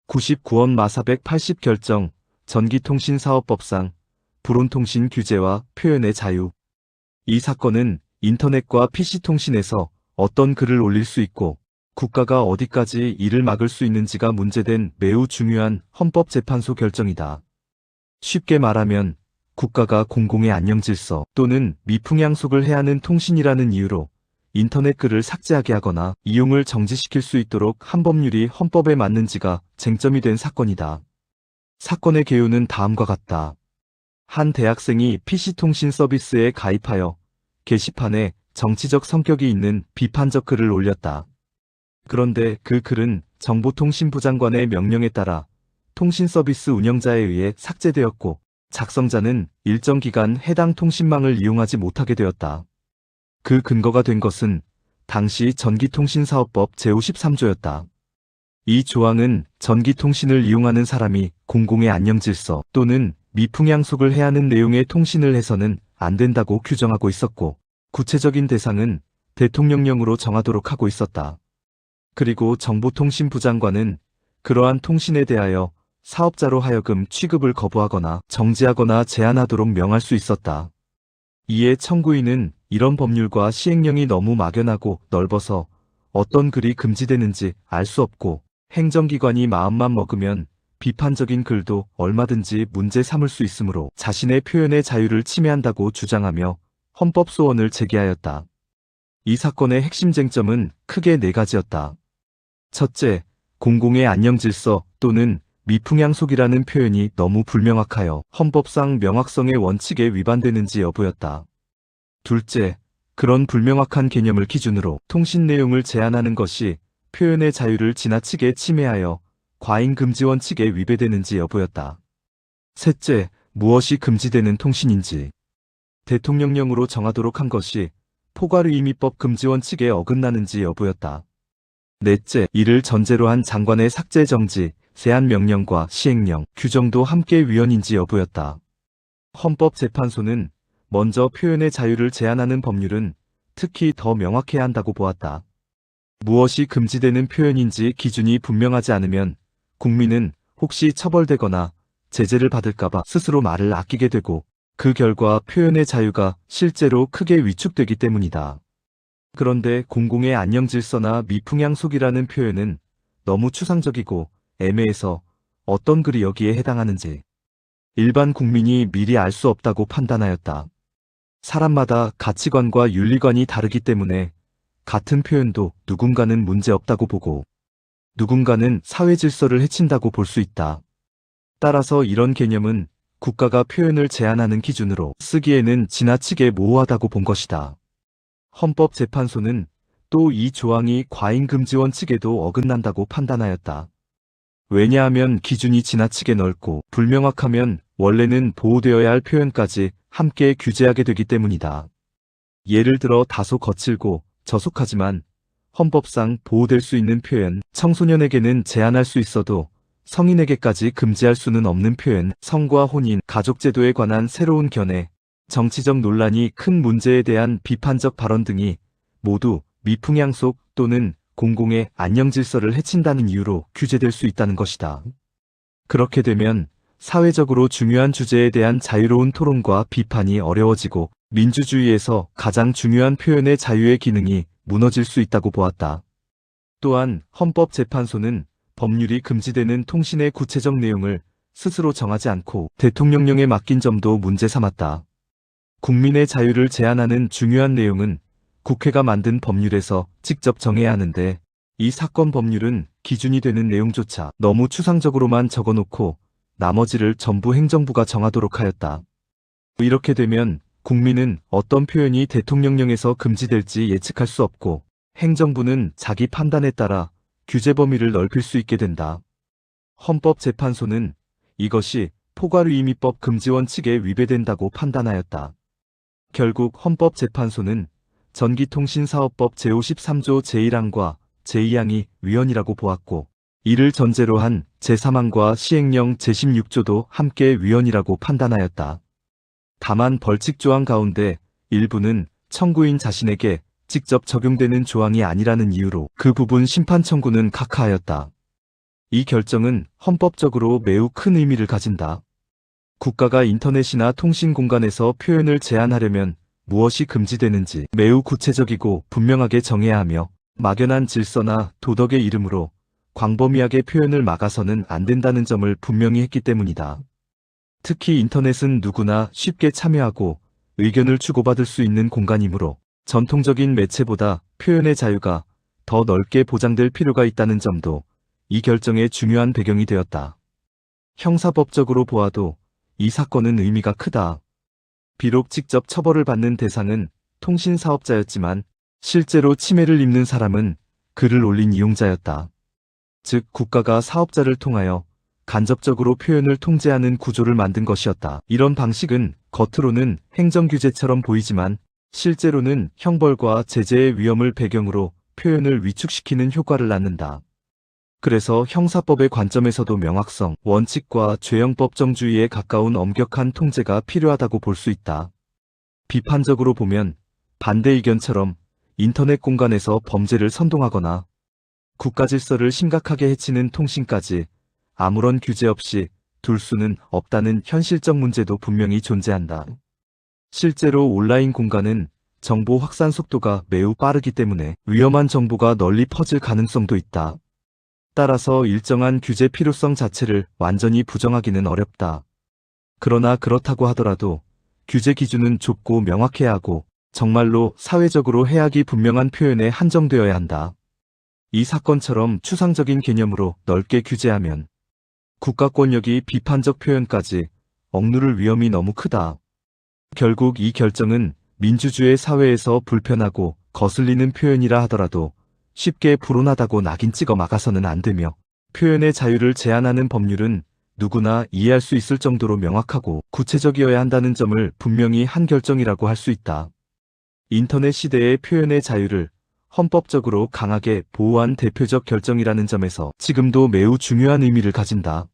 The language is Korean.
99원 마480 결정, 전기통신사업법상 불온통신 규제와 표현의 자유. 이 사건은 인터넷과 PC통신에서 어떤 글을 올릴 수 있고 국가가 어디까지 이를 막을 수 있는지가 문제된 매우 중요한 헌법재판소 결정이다. 쉽게 말하면 국가가 공공의 안녕질서 또는 미풍양속을 해하는 통신이라는 이유로 인터넷 글을 삭제하게 하거나 이용을 정지시킬 수 있도록 한 법률이 헌법에 맞는지가 쟁점이 된 사건이다. 사건의 개요는 다음과 같다. 한 대학생이 PC통신 서비스에 가입하여 게시판에 정치적 성격이 있는 비판적 글을 올렸다. 그런데 그 글은 정보통신부 장관의 명령에 따라 통신서비스 운영자에 의해 삭제되었고 작성자는 일정 기간 해당 통신망을 이용하지 못하게 되었다. 그 근거가 된 것은 당시 전기통신사업법 제53조였다. 이 조항은 전기통신을 이용하는 사람이 공공의 안녕질서 또는 미풍양속을 해하는 내용의 통신을 해서는 안 된다고 규정하고 있었고 구체적인 대상은 대통령령으로 정하도록 하고 있었다. 그리고 정보통신부 장관은 그러한 통신에 대하여 사업자로 하여금 취급을 거부하거나 정지하거나 제한하도록 명할 수 있었다. 이에 청구인은 이런 법률과 시행령이 너무 막연하고 넓어서 어떤 글이 금지되는지 알 수 없고 행정기관이 마음만 먹으면 비판적인 글도 얼마든지 문제 삼을 수 있으므로 자신의 표현의 자유를 침해한다고 주장하며 헌법소원을 제기하였다. 이 사건의 핵심 쟁점은 크게 네 가지였다. 첫째, 공공의 안녕질서 또는 미풍양속이라는 표현이 너무 불명확하여 헌법상 명확성의 원칙에 위반되는지 여부였다. 둘째, 그런 불명확한 개념을 기준으로 통신 내용을 제한하는 것이 표현의 자유를 지나치게 침해하여 과잉금지 원칙에 위배되는지 여부였다. 셋째, 무엇이 금지되는 통신인지 대통령령으로 정하도록 한 것이 포괄의미법 금지 원칙에 어긋나는지 여부였다. 넷째, 이를 전제로 한 장관의 삭제 정지, 제한 명령과 시행령, 규정도 함께 위헌인지 여부였다. 헌법재판소는 먼저 표현의 자유를 제한하는 법률은 특히 더 명확해야 한다고 보았다. 무엇이 금지되는 표현인지 기준이 분명하지 않으면 국민은 혹시 처벌되거나 제재를 받을까봐 스스로 말을 아끼게 되고 그 결과 표현의 자유가 실제로 크게 위축되기 때문이다. 그런데 공공의 안녕질서나 미풍양속이라는 표현은 너무 추상적이고 애매해서 어떤 글이 여기에 해당하는지 일반 국민이 미리 알 수 없다고 판단하였다. 사람마다 가치관과 윤리관이 다르기 때문에 같은 표현도 누군가는 문제없다고 보고 누군가는 사회 질서를 해친다고 볼 수 있다. 따라서 이런 개념은 국가가 표현을 제한하는 기준으로 쓰기에는 지나치게 모호하다고 본 것이다. 헌법재판소는 또 이 조항이 과잉금지 원칙에도 어긋난다고 판단하였다. 왜냐하면 기준이 지나치게 넓고 불명확하면 원래는 보호되어야 할 표현까지 함께 규제하게 되기 때문이다. 예를 들어 다소 거칠고 저속하지만 헌법상 보호될 수 있는 표현, 청소년에게는 제한할 수 있어도 성인에게까지 금지할 수는 없는 표현, 성과 혼인, 가족제도에 관한 새로운 견해, 정치적 논란이 큰 문제에 대한 비판적 발언 등이 모두 미풍양속 또는 공공의 안녕질서를 해친다는 이유로 규제될 수 있다는 것이다. 그렇게 되면 사회적으로 중요한 주제에 대한 자유로운 토론과 비판이 어려워지고 민주주의에서 가장 중요한 표현의 자유의 기능이 무너질 수 있다고 보았다. 또한 헌법재판소는 법률이 금지되는 통신의 구체적 내용을 스스로 정하지 않고 대통령령에 맡긴 점도 문제 삼았다. 국민의 자유를 제한하는 중요한 내용은 국회가 만든 법률에서 직접 정해야 하는데 이 사건 법률은 기준이 되는 내용조차 너무 추상적으로만 적어놓고 나머지를 전부 행정부가 정하도록 하였다. 이렇게 되면 국민은 어떤 표현이 대통령령에서 금지될지 예측할 수 없고 행정부는 자기 판단에 따라 규제 범위를 넓힐 수 있게 된다. 헌법재판소는 이것이 포괄의미법 금지 원칙에 위배된다고 판단하였다. 결국 헌법재판소는 전기통신사업법 제53조 제1항과 제2항이 위헌이라고 보았고 이를 전제로 한 제3항과 시행령 제16조도 함께 위헌이라고 판단하였다. 다만 벌칙조항 가운데 일부는 청구인 자신에게 직접 적용되는 조항이 아니라는 이유로 그 부분 심판 청구는 각하하였다. 이 결정은 헌법적으로 매우 큰 의미를 가진다. 국가가 인터넷이나 통신 공간에서 표현을 제한하려면 무엇이 금지되는지 매우 구체적이고 분명하게 정해야 하며, 막연한 질서나 도덕의 이름으로 광범위하게 표현을 막아서는 안 된다는 점을 분명히 했기 때문이다. 특히 인터넷은 누구나 쉽게 참여하고 의견을 주고받을 수 있는 공간이므로 전통적인 매체보다 표현의 자유가 더 넓게 보장될 필요가 있다는 점도 이 결정의 중요한 배경이 되었다. 형사법적으로 보아도 이 사건은 의미가 크다. 비록 직접 처벌을 받는 대상은 통신사업자였지만 실제로 침해를 입는 사람은 글을 올린 이용자였다. 즉, 국가가 사업자를 통하여 간접적으로 표현을 통제하는 구조를 만든 것이었다. 이런 방식은 겉으로는 행정규제처럼 보이지만 실제로는 형벌과 제재의 위험을 배경으로 표현을 위축시키는 효과를 낳는다. 그래서 형사법의 관점에서도 명확성, 원칙과 죄형법정주의에 가까운 엄격한 통제가 필요하다고 볼 수 있다. 비판적으로 보면 반대 의견처럼 인터넷 공간에서 범죄를 선동하거나 국가 질서를 심각하게 해치는 통신까지 아무런 규제 없이 둘 수는 없다는 현실적 문제도 분명히 존재한다. 실제로 온라인 공간은 정보 확산 속도가 매우 빠르기 때문에 위험한 정보가 널리 퍼질 가능성도 있다. 따라서 일정한 규제 필요성 자체를 완전히 부정하기는 어렵다. 그러나 그렇다고 하더라도 규제 기준은 좁고 명확해야 하고 정말로 사회적으로 해악이 분명한 표현에 한정되어야 한다. 이 사건처럼 추상적인 개념으로 넓게 규제하면 국가 권력이 비판적 표현까지 억누를 위험이 너무 크다. 결국 이 결정은 민주주의 사회에서 불편하고 거슬리는 표현이라 하더라도 쉽게 불온하다고 낙인 찍어 막아서는 안 되며, 표현의 자유를 제한하는 법률은 누구나 이해할 수 있을 정도로 명확하고 구체적이어야 한다는 점을 분명히 한 결정이라고 할 수 있다. 인터넷 시대의 표현의 자유를 헌법적으로 강하게 보호한 대표적 결정이라는 점에서 지금도 매우 중요한 의미를 가진다.